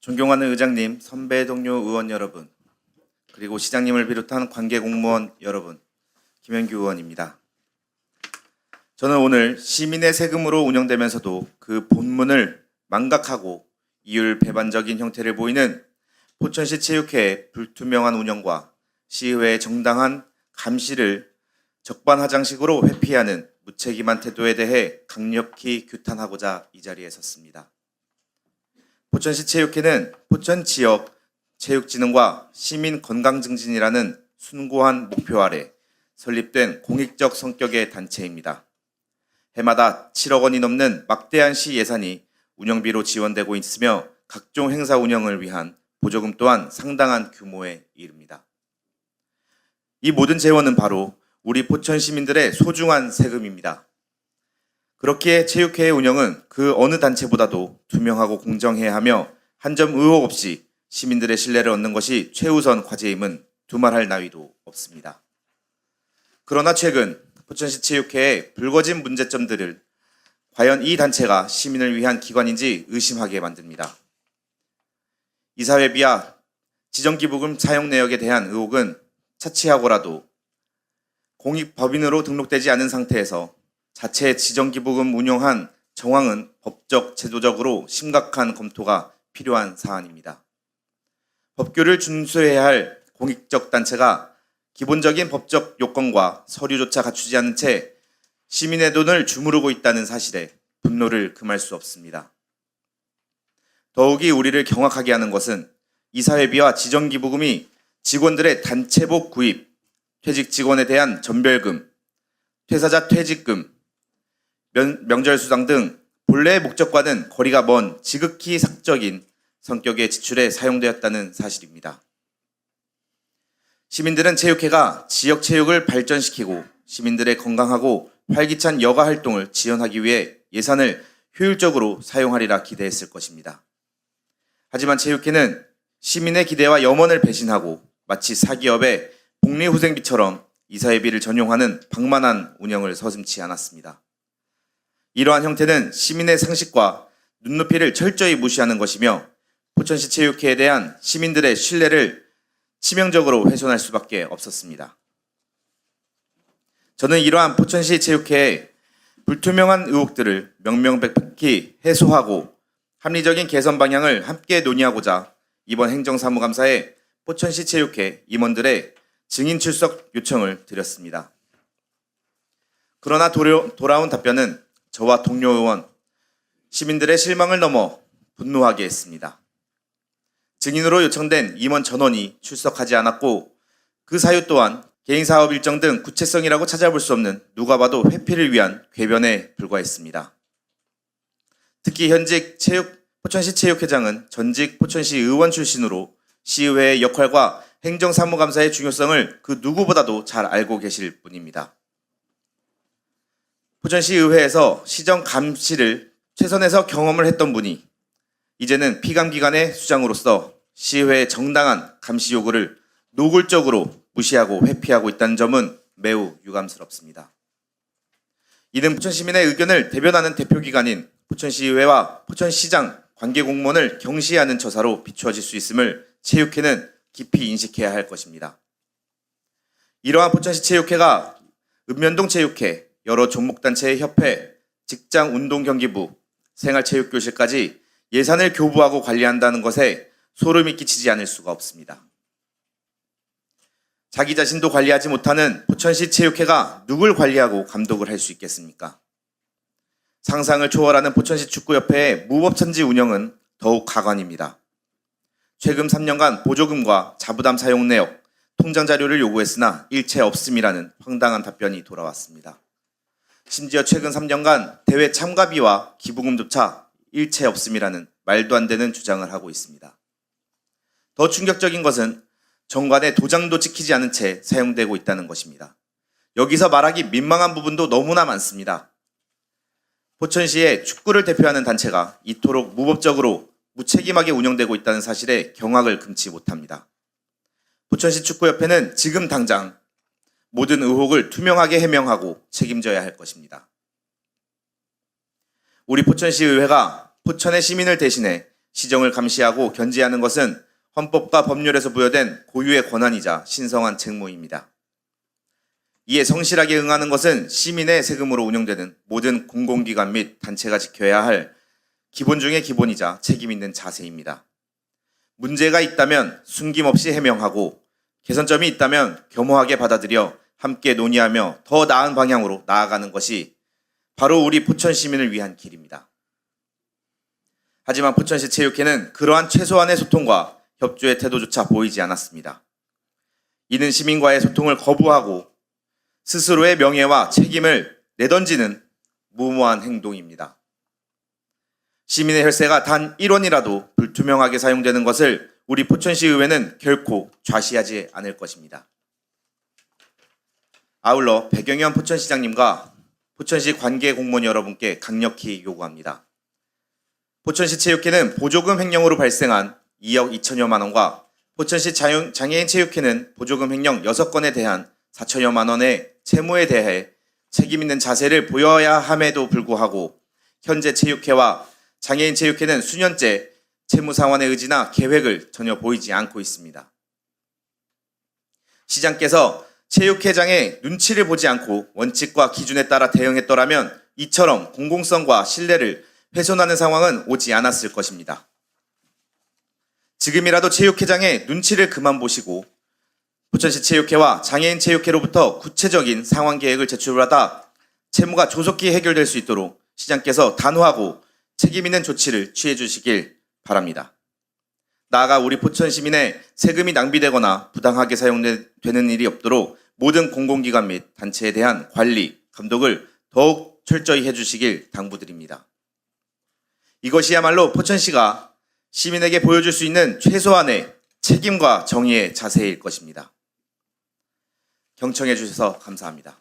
존경하는 의장님, 선배 동료 의원 여러분, 그리고 시장님을 비롯한 관계 공무원 여러분, 김현규 의원입니다. 저는 오늘 시민의 세금으로 운영되면서도 그 본문을 망각하고 이율 배반적인 형태를 보이는 포천시 체육회의 불투명한 운영과 시의회의 정당한 감시를 적반하장식으로 회피하는 무책임한 태도에 대해 강력히 규탄하고자 이 자리에 섰습니다. 포천시 체육회는 포천 지역 체육진흥과 시민 건강 증진이라는 숭고한 목표 아래 설립된 공익적 성격의 단체입니다. 해마다 7억 원이 넘는 막대한 시 예산이 운영비로 지원되고 있으며 각종 행사 운영을 위한 보조금 또한 상당한 규모에 이릅니다. 이 모든 재원은 바로 우리 포천 시민들의 소중한 세금입니다. 그렇기에 체육회의 운영은 그 어느 단체보다도 투명하고 공정해야 하며 한 점 의혹 없이 시민들의 신뢰를 얻는 것이 최우선 과제임은 두말할 나위도 없습니다. 그러나 최근 포천시 체육회의 불거진 문제점들을 과연 이 단체가 시민을 위한 기관인지 의심하게 만듭니다. 이사회비와 지정기부금 사용 내역에 대한 의혹은 차치하고라도 공익법인으로 등록되지 않은 상태에서 자체 지정기부금 운영한 정황은 법적, 제도적으로 심각한 검토가 필요한 사안입니다. 법규를 준수해야 할 공익적 단체가 기본적인 법적 요건과 서류조차 갖추지 않은 채 시민의 돈을 주무르고 있다는 사실에 분노를 금할 수 없습니다. 더욱이 우리를 경악하게 하는 것은 이사회비와 지정기부금이 직원들의 단체복 구입, 퇴직 직원에 대한 전별금, 퇴사자 퇴직금, 명절수당 등 본래의 목적과는 거리가 먼 지극히 사적인 성격의 지출에 사용되었다는 사실입니다. 시민들은 체육회가 지역 체육을 발전시키고 시민들의 건강하고 활기찬 여가 활동을 지원하기 위해 예산을 효율적으로 사용하리라 기대했을 것입니다. 하지만 체육회는 시민의 기대와 염원을 배신하고 마치 사기업의 복리후생비처럼 이사회비를 전용하는 방만한 운영을 서슴지 않았습니다. 이러한 형태는 시민의 상식과 눈높이를 철저히 무시하는 것이며 포천시 체육회에 대한 시민들의 신뢰를 치명적으로 훼손할 수밖에 없었습니다. 저는 이러한 포천시 체육회의 불투명한 의혹들을 명명백백히 해소하고 합리적인 개선 방향을 함께 논의하고자 이번 행정사무감사에 포천시 체육회 임원들의 증인 출석 요청을 드렸습니다. 그러나 돌아온 답변은 저와 동료 의원, 시민들의 실망을 넘어 분노하게 했습니다. 증인으로 요청된 임원 전원이 출석하지 않았고 그 사유 또한 개인사업 일정 등 구체성이라고 찾아볼 수 없는 누가 봐도 회피를 위한 궤변에 불과했습니다. 특히 현직 포천시 체육회장은 전직 포천시 의원 출신으로 시의회의 역할과 행정사무감사의 중요성을 그 누구보다도 잘 알고 계실 분입니다. 포천시 의회에서 시정 감시를 최선에서 경험을 했던 분이 이제는 피감기관의 수장으로서 시의회의 정당한 감시 요구를 노골적으로 무시하고 회피하고 있다는 점은 매우 유감스럽습니다. 이는 포천시민의 의견을 대변하는 대표기관인 포천시의회와 포천시장 관계공무원을 경시하는 처사로 비추어질 수 있음을 체육회는 깊이 인식해야 할 것입니다. 이러한 포천시 체육회가 읍면동 체육회, 여러 종목단체의 협회, 직장운동경기부, 생활체육교실까지 예산을 교부하고 관리한다는 것에 소름이 끼치지 않을 수가 없습니다. 자기 자신도 관리하지 못하는 포천시 체육회가 누굴 관리하고 감독을 할 수 있겠습니까? 상상을 초월하는 포천시 축구협회의 무법천지 운영은 더욱 가관입니다. 최근 3년간 보조금과 자부담 사용 내역, 통장 자료를 요구했으나 일체 없음이라는 황당한 답변이 돌아왔습니다. 심지어 최근 3년간 대회 참가비와 기부금조차 일체 없음이라는 말도 안 되는 주장을 하고 있습니다. 더 충격적인 것은 정관의 도장도 찍히지 않은 채 사용되고 있다는 것입니다. 여기서 말하기 민망한 부분도 너무나 많습니다. 포천시의 축구를 대표하는 단체가 이토록 무법적으로 무책임하게 운영되고 있다는 사실에 경악을 금치 못합니다. 포천시 축구협회는 지금 당장 모든 의혹을 투명하게 해명하고 책임져야 할 것입니다. 우리 포천시 의회가 포천의 시민을 대신해 시정을 감시하고 견제하는 것은 헌법과 법률에서 부여된 고유의 권한이자 신성한 책무입니다. 이에 성실하게 응하는 것은 시민의 세금으로 운영되는 모든 공공기관 및 단체가 지켜야 할 기본 중의 기본이자 책임 있는 자세입니다. 문제가 있다면 숨김없이 해명하고 개선점이 있다면 겸허하게 받아들여 함께 논의하며 더 나은 방향으로 나아가는 것이 바로 우리 포천 시민을 위한 길입니다. 하지만 포천시 체육회는 그러한 최소한의 소통과 협조의 태도조차 보이지 않았습니다. 이는 시민과의 소통을 거부하고 스스로의 명예와 책임을 내던지는 무모한 행동입니다. 시민의 혈세가 단 1원이라도 불투명하게 사용되는 것을 우리 포천시 의회는 결코 좌시하지 않을 것입니다. 아울러 백영현 포천시장님과 포천시 관계 공무원 여러분께 강력히 요구합니다. 포천시 체육회는 보조금 횡령으로 발생한 2억 2천여만 원과 포천시 장애인 체육회는 보조금 횡령 6건에 대한 4천여만 원의 채무에 대해 책임 있는 자세를 보여야 함에도 불구하고 현재 체육회와 장애인 체육회는 수년째 채무 상환의 의지나 계획을 전혀 보이지 않고 있습니다. 시장께서 체육회장의 눈치를 보지 않고 원칙과 기준에 따라 대응했더라면 이처럼 공공성과 신뢰를 훼손하는 상황은 오지 않았을 것입니다. 지금이라도 체육회장의 눈치를 그만 보시고 포천시 체육회와 장애인 체육회로부터 구체적인 상황 계획을 제출받아 채무가 조속히 해결될 수 있도록 시장께서 단호하고 책임 있는 조치를 취해 주시길 바랍니다. 나아가 우리 포천 시민의 세금이 낭비되거나 부당하게 사용되는 일이 없도록 모든 공공기관 및 단체에 대한 관리, 감독을 더욱 철저히 해주시길 당부드립니다. 이것이야말로 포천시가 시민에게 보여줄 수 있는 최소한의 책임과 정의의 자세일 것입니다. 경청해 주셔서 감사합니다.